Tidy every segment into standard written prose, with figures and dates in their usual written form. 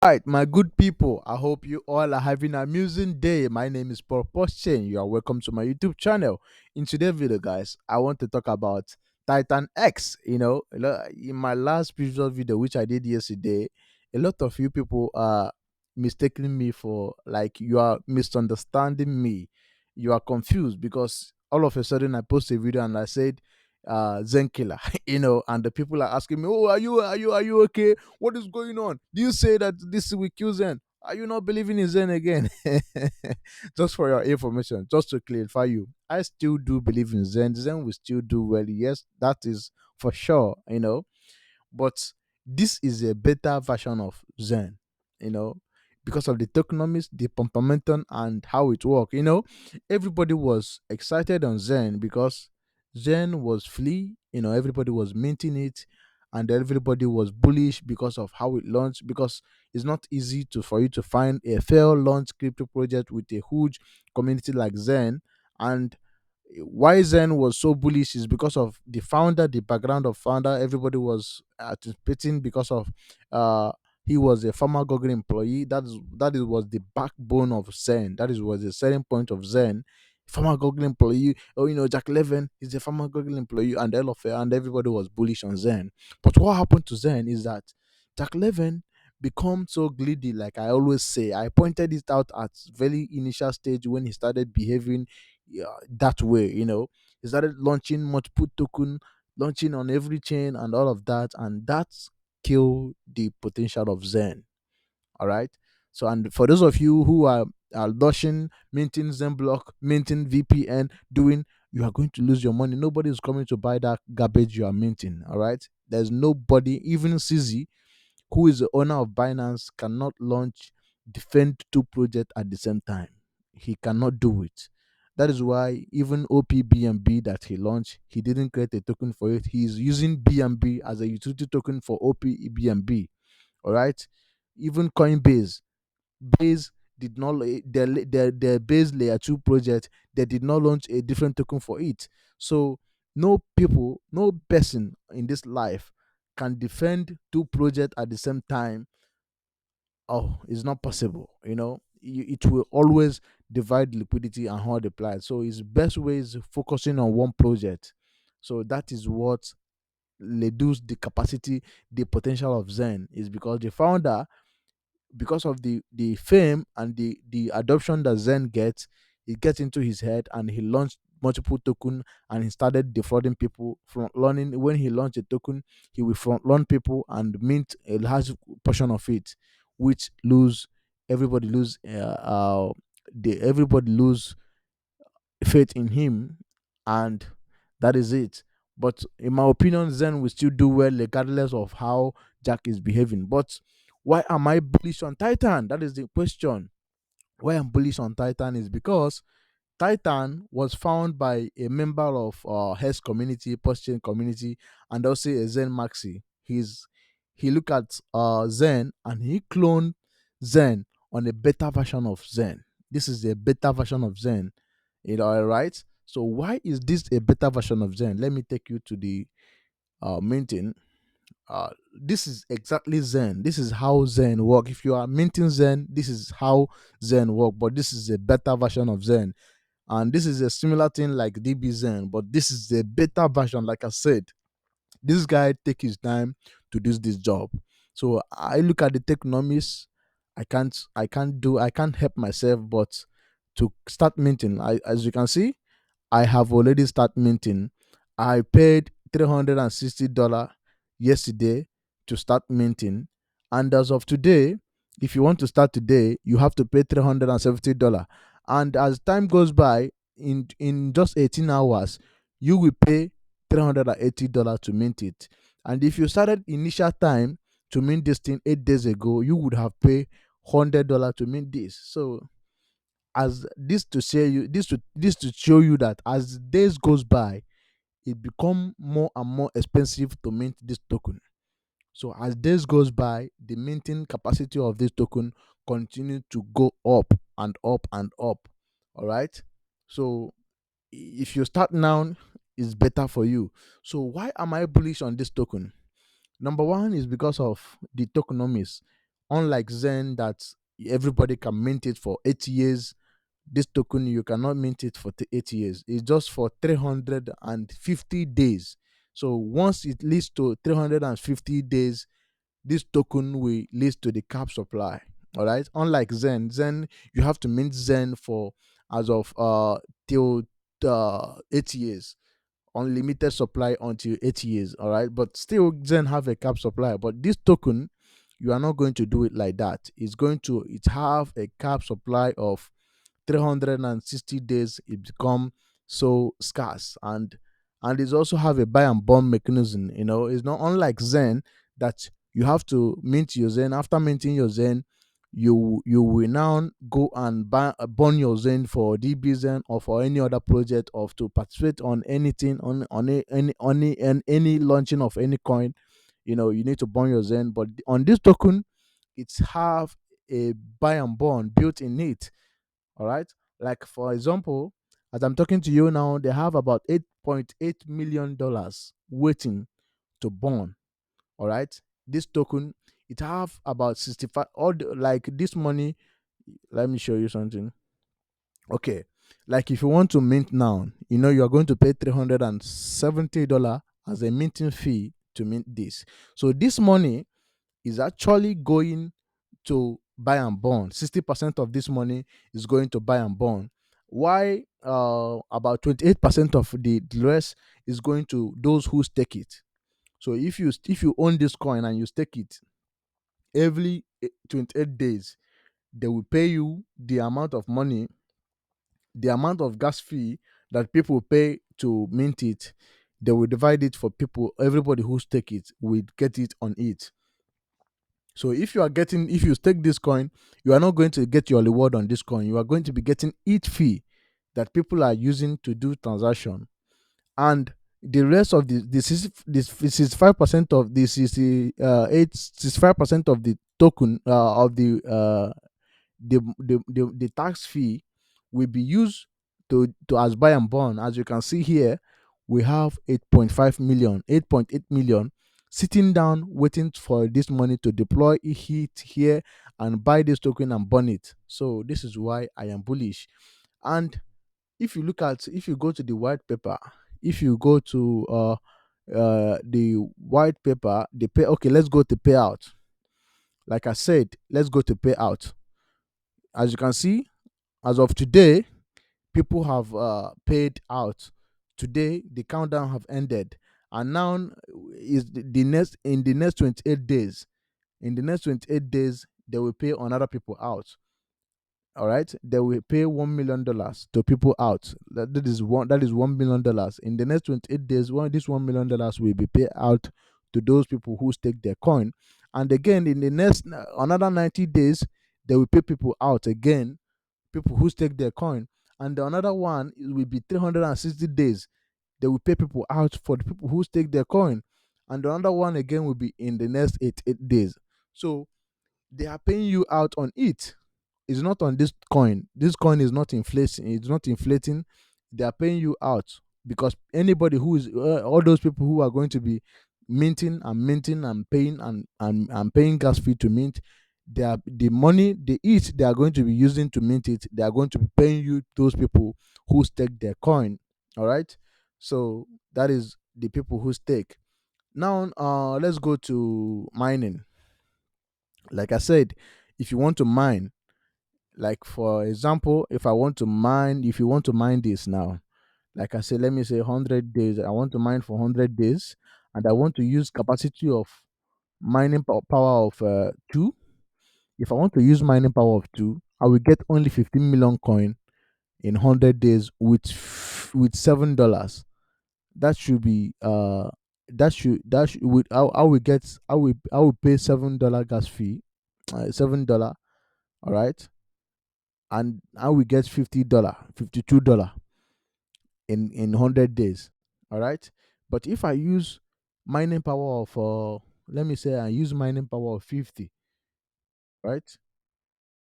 Right, my good people. I hope you all are having an amusing day. My name is Paul Postin. You are welcome to my YouTube channel. In today's video, guys, I want to talk about Titan X. In my last previous video, which I did yesterday, a lot of you people are mistaking me for like you are misunderstanding me. You are confused because all of a sudden I posted a video and I said Zen killer, and the people are asking me, "Oh, are you okay? What is going on? Do you say that this will kill Zen? Are you not believing in Zen again?" Just for your information, just to clarify you, I still do believe in Zen. Zen will still do well. Yes, that is for sure. But this is a better version of Zen, you know, because of the tokenomics, the pumpamentum, and how it works. Everybody was excited on Zen because Zen was free. Everybody was minting it, and everybody was bullish because of how it launched. Because it's not easy to for you to find a fair launch crypto project with a huge community like Zen. And why Zen was so bullish is because of the founder, the background of founder. Everybody was anticipating because of uh he was a former Google employee. That is was the backbone of Zen. That is was the selling point of Zen. Former Google employee. Oh, Jack Levin is a former Google employee, and all of it, and everybody was bullish on Zen. But what happened to Zen is that Jack Levin become so greedy. Like I always say, I pointed it out at very initial stage when he started behaving that way. He started launching multiple token, launching on every chain and all of that, and that's kill the potential of Zen. All right. So, and for those of you who are launching, minting Zen block, minting VPN, doing, you are going to lose your money. Nobody is coming to buy that garbage you are minting. All right. There's nobody, even CZ, who is the owner of Binance, cannot launch defend two projects at the same time. He cannot do it. That is why even OPBNB that he launched, he didn't create a token for it. He is using BNB as a utility token for OPBNB. All right. Even Coinbase, Base did not their base layer 2 project, they did not launch a different token for it. So no person in this life can defend two projects at the same time. Oh, it's not possible. It will always divide liquidity and multiply. So his best way is focusing on one project. So that is what reduce the capacity, the potential of Zen, is because the founder, because of the fame and the adoption that Zen gets, it gets into his head and he launched multiple token, and he started defrauding people. Front learning, when he launched a token, he will front loan people and mint a large portion of it, which lose everybody lose the everybody lose faith in him, and that is it. But in my opinion, Zen will still do well regardless of how Jack is behaving. But why am I bullish on Titan? That is the question. Why I'm bullish on Titan is because Titan was found by a member of Hess community, Post-chain community, and also a Zen Maxi. He looked at Zen and he cloned Zen on a beta version of Zen. This is a beta version of Zen. All right. So why is this a beta version of Zen? Let me take you to the main thing. This is exactly Zen. This is how Zen work. If you are minting Zen, this is how Zen work. But this is a better version of Zen, and this is a similar thing like DB Zen. But this is a better version. Like I said, this guy take his time to do this job. So I look at the technomics. I can't help myself but to start minting. As you can see, I have already started minting. I paid $360 yesterday to start minting. And as of today, if you want to start today, you have to pay $370. And as time goes by, in just 18 hours, you will pay $380 to mint it. And if you started initial time to mint this thing 8 days ago, you would have paid $100 to mint this. So as this to show you that as days goes by, it become more and more expensive to mint this token. So as days goes by, the minting capacity of this token continue to go up and up and up. All right. So if you start now, it's better for you. So why am I bullish on this token? Number one is because of the tokenomics. Unlike Zen, that everybody can mint it for 8 years, this token you cannot mint it for 8 years. It's just for 350 days. So once it leads to 350 days, this token will lead to the cap supply. All right. Unlike Zen, you have to mint Zen for as of till 8 years, unlimited supply until 8 years. All right, but still Zen have a cap supply. But this token, you are not going to do it like that. It's going to it have a cap supply of 360 days. It become so scarce, and it also have a buy and burn mechanism. It's not unlike Zen, that you have to mint your Zen. After minting your Zen, you will now go and burn your Zen for DB Zen or for any other project, of to participate on anything, on any launching of any coin. You need to burn your Zen, but on this token, it's have a buy and burn built in it. All right. Like, for example, as I'm talking to you now, they have about $8.8 million waiting to burn. All right. This token, it have about 65, like this money. Let me show you something. Okay. Like, if you want to mint now, you are going to pay $370 as a minting fee to mint this. So this money is actually going to buy and bond. 60% of this money is going to buy and bond. Why about 28% of the rest is going to those who stake it. So if you own this coin and you stake it, every 28 days they will pay you the amount of money, the amount of gas fee that people pay to mint it. They will divide it for people. Everybody who stake it will get it on it. So if you stake this coin, you are not going to get your reward on this coin. You are going to be getting each fee that people are using to do transaction. And the rest of this 65% of this is the 65% of the token of the tax fee will be used to as buy and burn. As you can see here, we have 8.8 million sitting down waiting for this money to deploy it here and buy this token and burn it. So this is why I am bullish. And if you go to the white paper, if you go to the white paper, the pay okay, let's go to payout. Like I said, let's go to payout. As you can see, as of today, people have paid out. Today, the countdown have ended, and now is the next in the next 28 days. In the next 28 days, they will pay another people out. All right, they will pay $1 million to people out. That is $1 million. In the next 28 days, this $1 million will be paid out to those people who stake their coin. And again, in the next another 90 days, they will pay people out again, people who stake their coin. And the another one will be 360 days. They will pay people out for the people who stake their coin. And the another one again will be in the next 8 days. So they are paying you out on it. It's not on this coin. This coin is not inflating. It's not inflating. They are paying you out because anybody who is all those people who are going to be minting and paying and paying gas fee to mint, they are the money they are going to be using to mint it. They are going to be paying you those people who stake their coin. All right. So that is the people who stake. Now, let's go to mining. Like I said, if you want to mine, like for example, if you want to mine this now, like I said, let me say 100 days. I want to mine for 100 days, and I want to use capacity of mining power of 2. If I want to use mining power of 2, I will get only 15 million coin in 100 days with $7. That should be with I will get I will pay $7 gas fee, $7. All right, and I will get $50, $52 in 100 days. All right, but if I use mining power of let me say I use mining power of 50, right?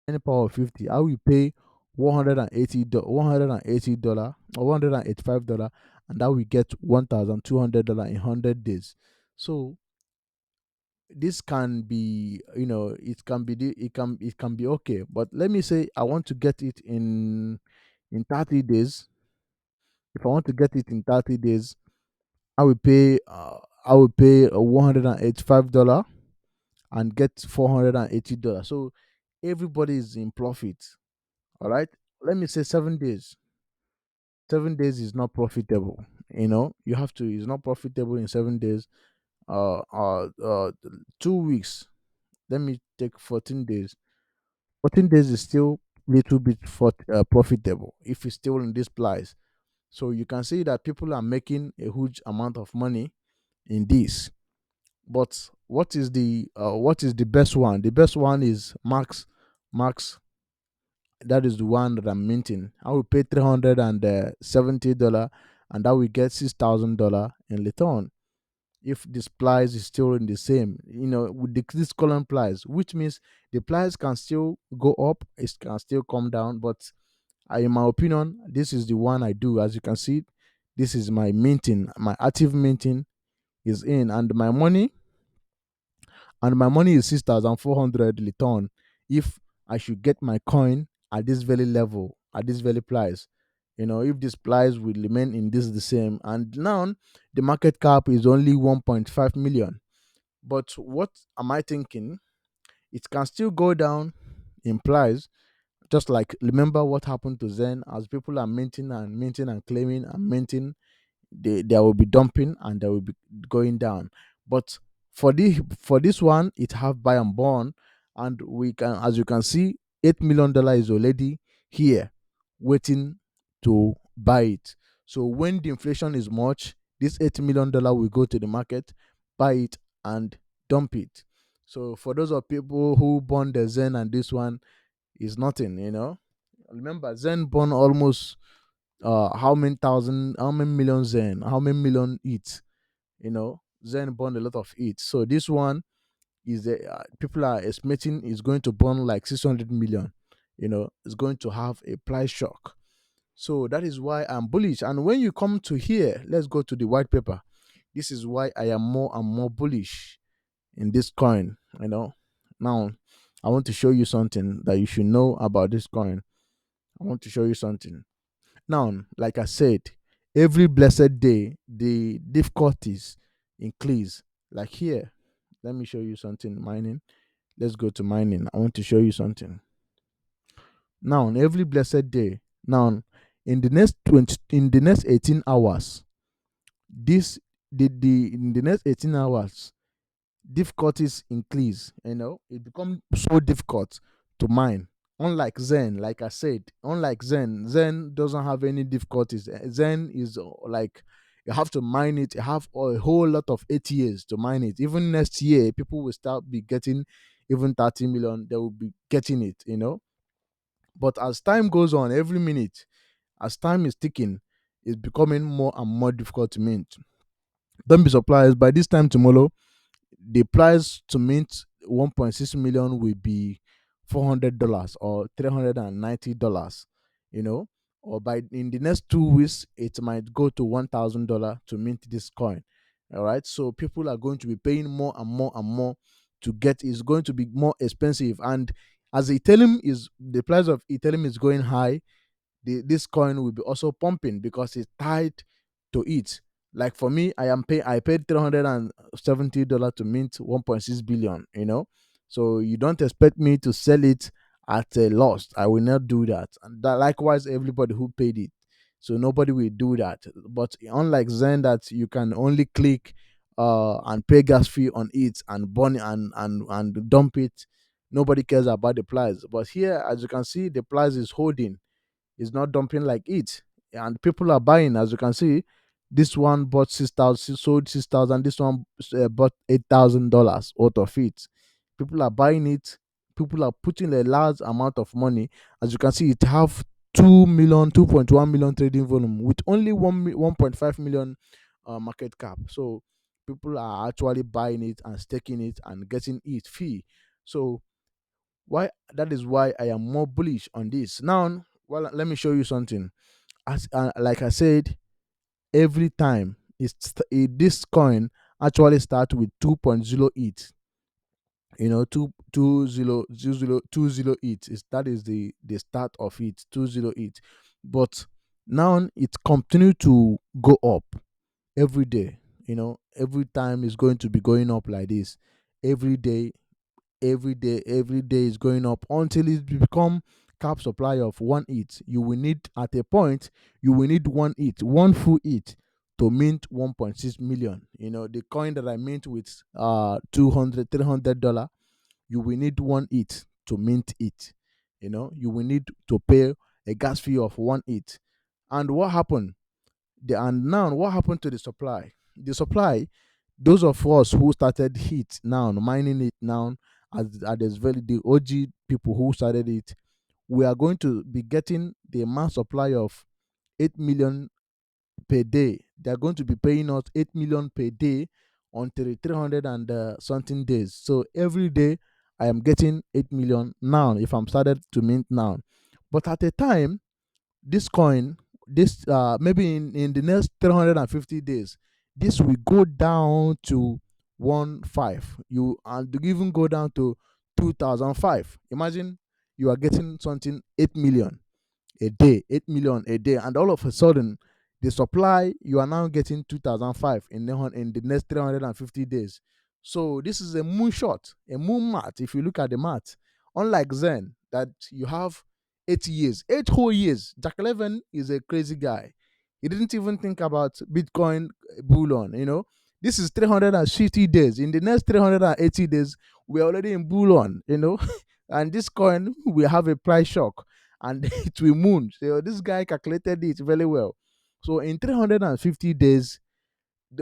Mining power of 50, I will pay $180 or $185, and I will get $1,200 in 100 days. So this can be, it can be it can be okay. But let me say I want to get it in 30 days. If I want to get it in 30 days, I will pay $185 and get $480. So everybody is in profit. All right. Let me say 7 days. 7 days is not profitable. You have to, it's not profitable in 7 days. 2 weeks. Let me take 14 days. 14 days is still little bit profitable if it's still in this price. So you can see that people are making a huge amount of money in this. But what is the best one? The best one is Max. That is the one that I'm minting. I will pay $370, and that will get $6,000 in return if this price is still in the same, with this current price, which means the price can still go up, it can still come down. But in my opinion, this is the one I do. As you can see, this is my minting. My active minting is in, and my money is 6,400 return if I should get my coin at this very level, at this very price. If this price will remain in this the same, and now the market cap is only 1.5 million. But what am I thinking? It can still go down in price, just like remember what happened to Zen. As people are minting and minting and claiming and minting, they will be dumping and they will be going down. But for this one, it have buy and burn, and we can, as you can see, $8 million is already here waiting to buy it. So when the inflation is much, this $8 million will go to the market, buy it, and dump it. So for those of people who bought the Zen, and this one is nothing. Remember, Zen bought almost how many million Zen, how many million each. Zen burned a lot of it. So this one is people are estimating is going to burn like 600 million. It's going to have a price shock. So that is why I'm bullish. And when you come to here, let's go to the white paper. This is why I am more and more bullish in this coin. Now I want to show you something that you should know about this coin. I want to show you something. Now, like I said, every blessed day, the difficulties increase. Like here, let me show you something. Mining. Let's go to mining. I want to show you something. Now, every blessed day. Now, in the next 18 hours, this the in the next 18 hours, difficulties increase. It becomes so difficult to mine. Unlike Zen, like I said, Zen doesn't have any difficulties. Zen is like you have to mine it. You have a whole lot of 8 years to mine it. Even next year, people will start be getting even 30 million. They will be getting it. But as time goes on, every minute, as time is ticking, it's becoming more and more difficult to mint. Don't be surprised by this time tomorrow the price to mint 1.6 million will be $400 or $390, you know, or by in the next 2 weeks, it might go to $1,000 to mint this coin. All right, so people are going to be paying more and more and more to get. It's going to be more expensive, and as Ethereum is the price of Ethereum is going high, this coin will be also pumping because it's tied to it. Like for me, I paid $370 to mint 1.6 billion. So you don't expect me to sell it at a loss. I will not do that. And that likewise, everybody who paid it. So nobody will do that. But unlike Zen, that you can only click and pay gas fee on it and burn it and dump it. Nobody cares about the price. But here, as you can see, the price is holding, is not dumping like it, and people are buying. As you can see, this one bought 6,000, sold 6,000. This one bought $8,000 out of it. People are buying it. People are putting a large amount of money. As you can see, it have 2 million, 2.1 million trading volume with only 1.5 million market cap. So people are actually buying it and staking it and getting it fee. So why that is why I am more bullish on this. Now, well, let me show you something. As like I said, every time this coin actually start with 2.0 ETH. two zero eight is that is the start of it, 208. But now it continue to go up every day. Every time is going to be going up like this. Every day, every day is going up until it become cap supply of one each. You will need, at a point, you will need one full each to mint 1.6 million. The coin that I mint with 200 $300, you will need one each to mint it. You will need to pay a gas fee of one each. And what happened? And now what happened to the supply? The supply, those of us who started it now, mining it now, as there's very the OG people who started it, we are going to be getting the mass supply of 8 million per day. They are going to be paying us 8 million per day until 300 and something days. So every day I am getting 8 million now if I'm started to mint now. But at a time, this coin, this maybe in the next 350 days, this will go down to 1.5. You and even go down to 2005. Imagine you are getting something 8 million a day, 8 million a day, and all of a sudden, the supply you are now getting 2005 in the next 350 days. So this is a moonshot, a moon math. If you look at the math, unlike Zen, that you have 8 years, 8 whole years. Jack 11 is a crazy guy. He didn't even think about Bitcoin bullion. This is 350 days. In the next 380 days, we're already in bullion. And this coin will have a price shock and it will moon. So this guy calculated it very well. So in 350 days,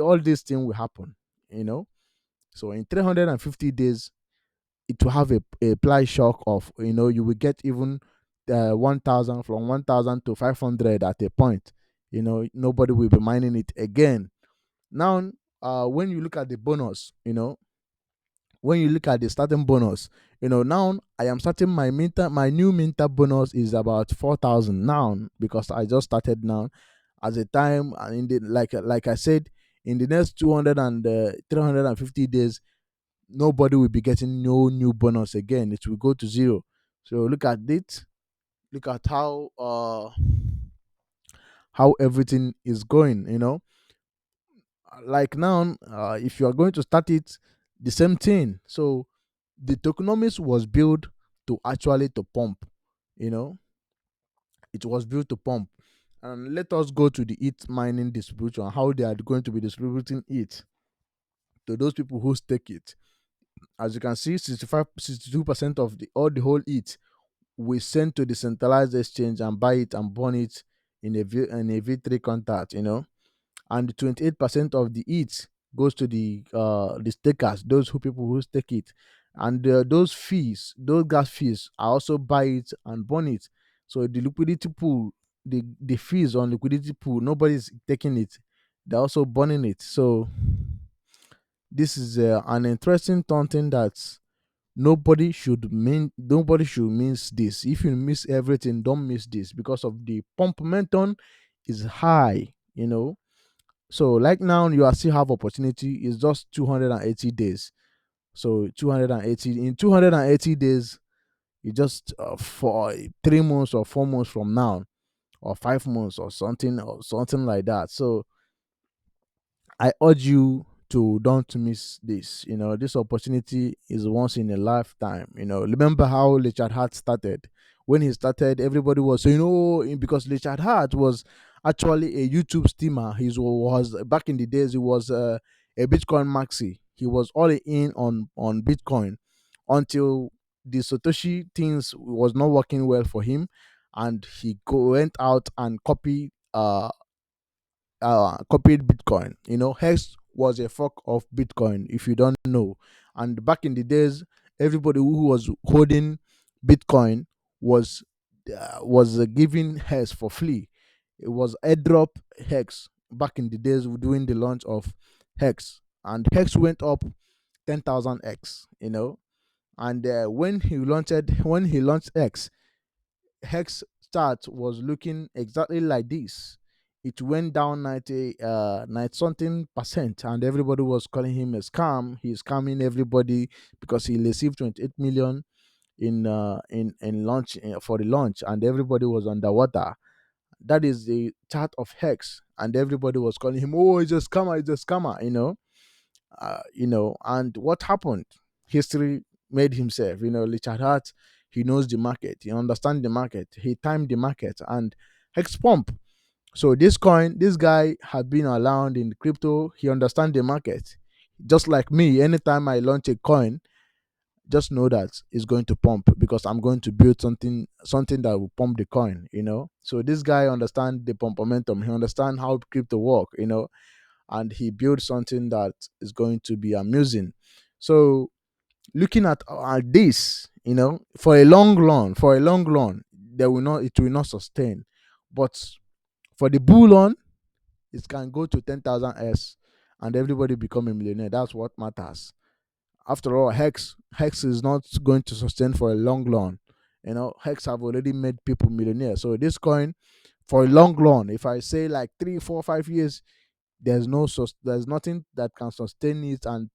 all this thing will happen. You know. So in 350 days, it will have a price shock of, you will get even 1,000, from 1,000 to 500 at a point. Nobody will be mining it again. Now, when you look at the bonus, when you look at the starting bonus, now I am starting my new minter bonus is about 4,000 now, because I just started now. As a time, and in the like I said, in the next 200 and 350 days, nobody will be getting no new bonus again. It will go to zero. So look at it. Look at how everything is going. Like now, if you are going to start it, the same thing. So the tokenomics was built to actually to pump. You know, it was built to pump. And let us go to the ETH mining distribution. How they are going to be distributing it to those people who stake it. As you can see, 62% of the whole ETH we send to the centralized exchange and buy it and burn it in a V3 contract. And 28% of the ETH goes to the stakers, those who people who stake it, and those gas fees, I also buy it and burn it. So the liquidity pool, the fees on liquidity pool, nobody's taking it. They're also burning it. So this is an interesting thing that nobody should miss this. If you miss everything, don't miss this, because of the pump momentum is high. So like now you are still have opportunity. It's just 280 days. So 280 in 280 days, you just for 3 months or 4 months from now, or 5 months or something like that. So I urge you to don't miss this. This opportunity is once in a lifetime. Remember how Richard Hart started. When he started, everybody was saying, "Oh," because Richard Hart was actually a YouTube streamer. He was back in the days. He was a Bitcoin maxi. He was all in on Bitcoin until the Satoshi things was not working well for him, and he went out and copied Bitcoin. Hex was a fork of Bitcoin, if you don't know. And back in the days, everybody who was holding Bitcoin was giving Hex for free. It was airdrop Hex back in the days during the launch of Hex, and Hex went up 10,000x. And when he launched Hex start was looking exactly like this. it went down 90 something percent, and everybody was calling him a scam. He's scamming everybody because he received 28 million in launch, for the launch, and everybody was underwater. That is the chart of Hex, and everybody was calling him, oh, he's a scammer, he's a scammer, and what happened? History made himself, Richard Hart. He knows the market, he understands the market, he timed the market, and Hex pump. So this guy had been around in crypto. He understands the market. Just like me, anytime I launch a coin, just know that it's going to pump because I'm going to build something that will pump the coin. So this guy understands the pump momentum. He understands how crypto work, and he built something that is going to be amusing. So looking at this, for a long run, it will not sustain. But for the bull on, it can go to 10,000 s, and everybody become a millionaire. That's what matters. After all, Hex is not going to sustain for a long run. Hex have already made people millionaires. So this coin, for a long run, if I say like 3, 4, 5 years, there's nothing that can sustain it and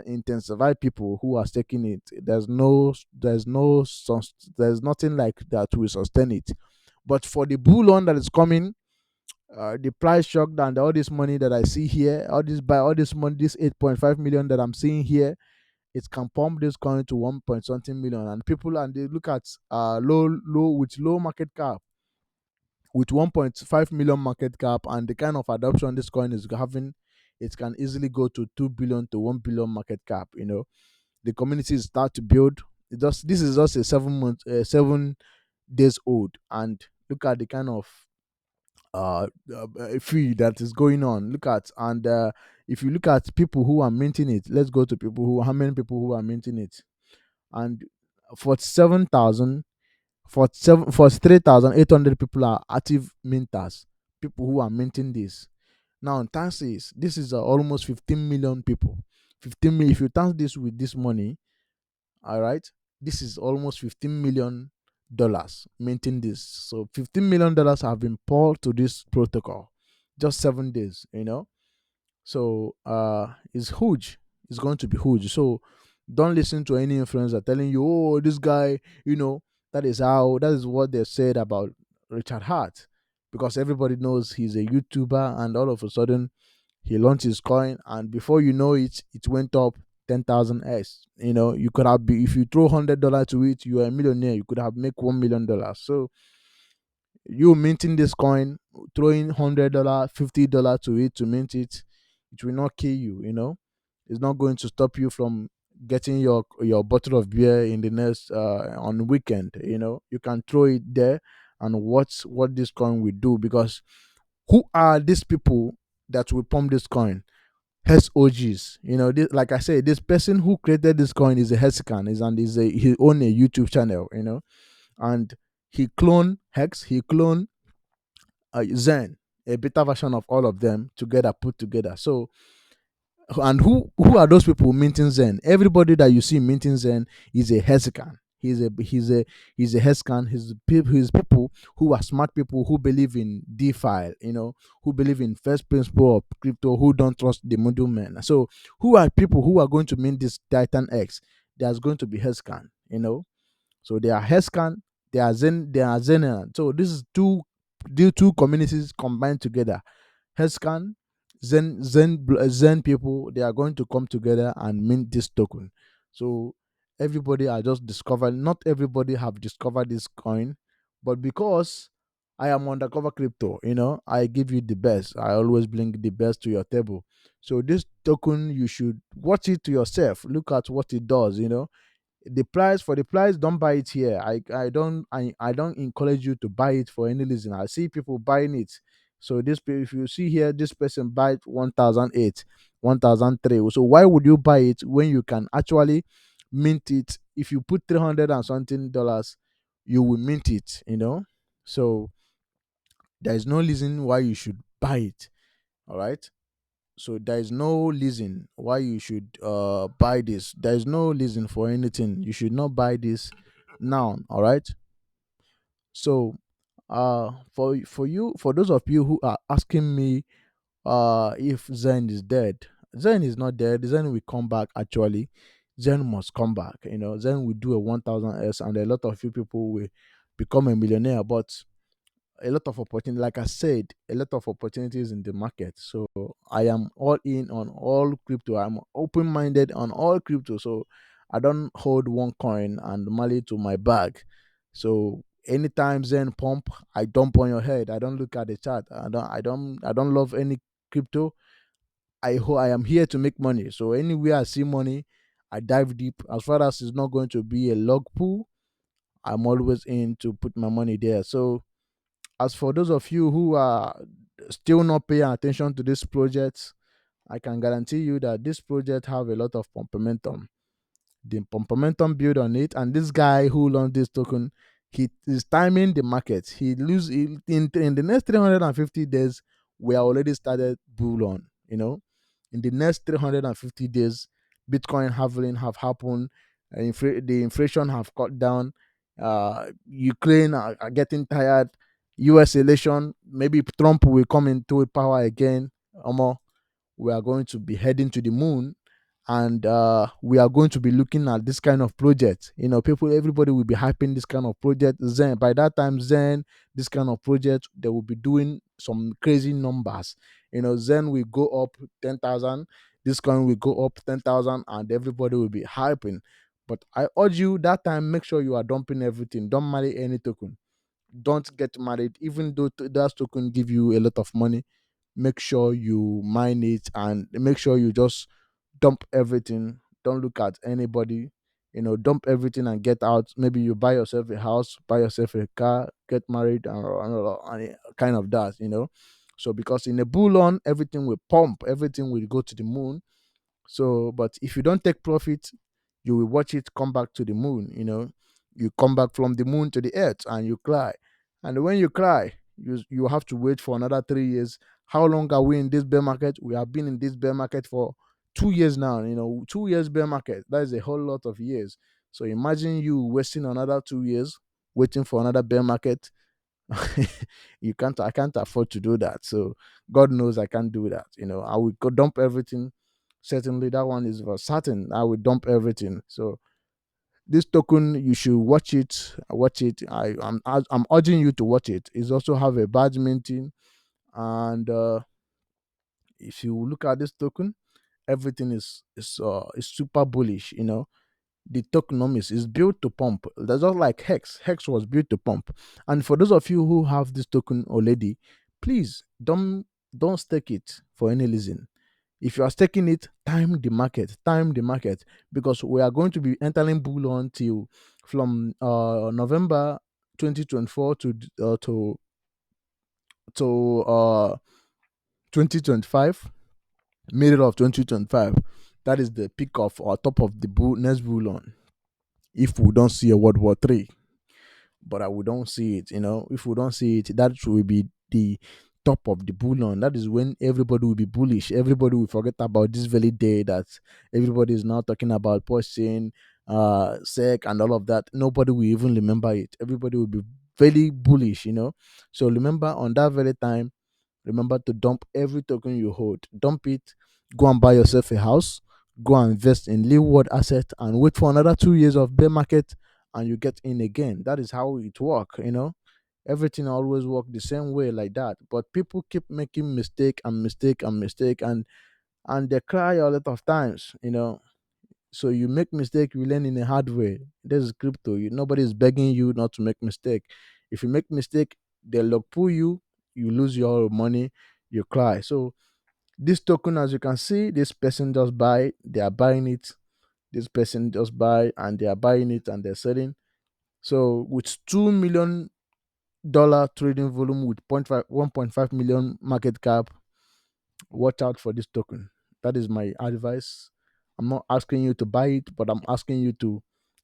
intensify people who are taking it. There's nothing like that will sustain it. But for the bull on that is coming, the price shocked, and all this money that I see here, all this money, this 8.5 million that I'm seeing here, it can pump this coin to 1 point something million. And people, and they look at low market cap, with 1.5 million market cap, and the kind of adoption this coin is having, it can easily go to 2 billion to 1 billion market cap. The community start to build. This is just a 7 days old, and look at the kind of fee that is going on. Look at, and if you look at people who are minting it, let's go to how many people who are minting it. And 47,000, 43,800 people are active minters, people who are minting this. Now taxes, this is almost 15 million people. 15 million, if you tax this with this money, all right, this is almost $15 million minting this. So $15 million have been poured to this protocol, just 7 days. So it's huge. It's going to be huge. So don't listen to any influencer telling you, oh, this guy, that is what they said about Richard Hart, because everybody knows he's a YouTuber, and all of a sudden he launched his coin, and before you know it, it went up 10,000 s. You could have if you throw $100 to it, you are a millionaire. You could have make $1 million. So you minting this coin, throwing $100, $50 to it to mint it, it will not kill you. It's not going to stop you from getting your bottle of beer in the next on the weekend. You can throw it there and watch what this coin will do, because who are these people that will pump this coin? HOGs. Like I said, this person who created this coin is a Hexican, he own a YouTube channel. And he cloned Hex, he cloned Zen, a beta version of all of them together, put together. So, and who are those people minting Zen? Everybody that you see minting Zen is a Hexican. He's a Hexcan. He's people who are smart people who believe in DeFi, who believe in first principle of crypto, who don't trust the middleman. So who are people who are going to mint this TITANX? There's going to be Hexcan. So they are Hexcan, they are Zenian. So this is the two communities combined together. Hexcan, Zen people, they are going to come together and mint this token. So everybody are just discovered. Not everybody have discovered this coin, but because I am undercover crypto, I give you the best. I always bring the best to your table. So this token, you should watch it to yourself. Look at what it does. The price, don't buy it here. I don't encourage you to buy it for any reason. I see people buying it. So if you see here, this person buy it 1008, 1003. So why would you buy it when you can actually mint it? If you put 300 and something dollars, you will mint it. So there is no reason why you should buy it. All right. So there is no reason why you should buy this. There is no reason for anything. You should not buy this now. All right. So For those of you who are asking me if Zen is dead, Zen is not dead. Zen will come back. Actually, Zen must come back. Zen will do a 1000s, and a lot of you people will become a millionaire. But a lot of opportunity, like I said, a lot of opportunities in the market. So I am all in on all crypto. I'm open minded on all crypto. So I don't hold one coin and mail it to my bag. So anytime Zen pump, I dump on your head. I don't look at the chart. I don't love any crypto. I am here to make money. So anywhere I see money, I dive deep. As far as it's not going to be a log pool, I'm always in to put my money there. So as for those of you who are still not paying attention to this project, I can guarantee you that this project have a lot of momentum. The momentum build on it, and this guy who launched this token, he is timing the market. He lose in the next 350 days. We are already started bull on. In the next 350 days, Bitcoin halving have happened. The inflation have cut down. Ukraine are getting tired. U.S. election, maybe Trump will come into power again. Omo, we are going to be heading to the moon, and we are going to be looking at this kind of project. Everybody will be hyping this kind of project. Zen, by that time, Zen, this kind of project, they will be doing some crazy numbers. Zen will go up 10,000, this coin will go up 10,000, and everybody will be hyping. But I urge you that time, make sure you are dumping everything. Don't marry any token. Don't get married, even though that token give you a lot of money. Make sure you mine it, and make sure you just dump everything. Don't look at anybody. Dump everything and get out. Maybe you buy yourself a house, buy yourself a car, get married, and kind of that. So because in a bull on, everything will pump, everything will go to the moon. So, but if you don't take profit, you will watch it come back to the moon. You come back from the moon to the earth, and you cry. And when you cry, you have to wait for another 3 years. How long are we in this bear market? We have been in this bear market for 2 years now. 2 years bear market. That is a whole lot of years. So imagine you wasting another 2 years waiting for another bear market. I can't afford to do that. So God knows I can't do that. I will go dump everything. Certainly that one is for certain. I will dump everything. So this token, you should watch it. I'm urging you to watch it. It's also have a badge minting. And if you look at this token, everything is super bullish. The tokenomics is built to pump. That's just like Hex. Hex was built to pump. And for those of you who have this token already, please don't stake it for any reason. If you are staking it, time the market, because we are going to be entering bull on till from November 2024 to 2025, middle of 2025. That is the peak of or top of the next bull on. If we don't see a World War III, but we don't see it. If we don't see it, that will be the top of the bullion. That is when everybody will be bullish. Everybody will forget about this very day that everybody is now talking about posting, sec, and all of that. Nobody will even remember it. Everybody will be very bullish. So remember, on that very time, remember to dump every token you hold. Dump it. Go and buy yourself a house. Go and invest in real world asset and wait for another 2 years of bear market, and you get in again. That is how it work. Everything always work the same way like that. But people keep making mistake and mistake and mistake, and they cry a lot of times. So you make mistake, you learn in a hard way. This is crypto. Nobody is begging you not to make mistake. If you make mistake, they lock pull you, you lose your money, you cry. So this token, as you can see, this person just buy, they are buying it. This person just buy and they are buying it and they're selling. So with $2 million trading volume with 1.5 million market cap, watch out for this token. That is my advice. I'm not asking you to buy it, but I'm asking you to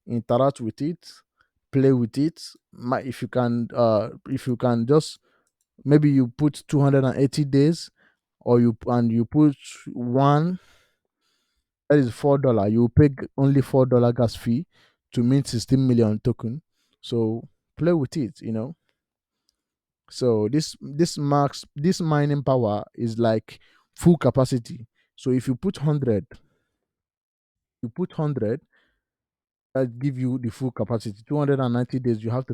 interact with it, play with it. If you can just, maybe you put 280 days, or you put one, that is $4. You pay only $4 gas fee to mint 16 million token. So play with it. So this mining power is like full capacity. So if you put 100, that give you the full capacity. 290 days, you have to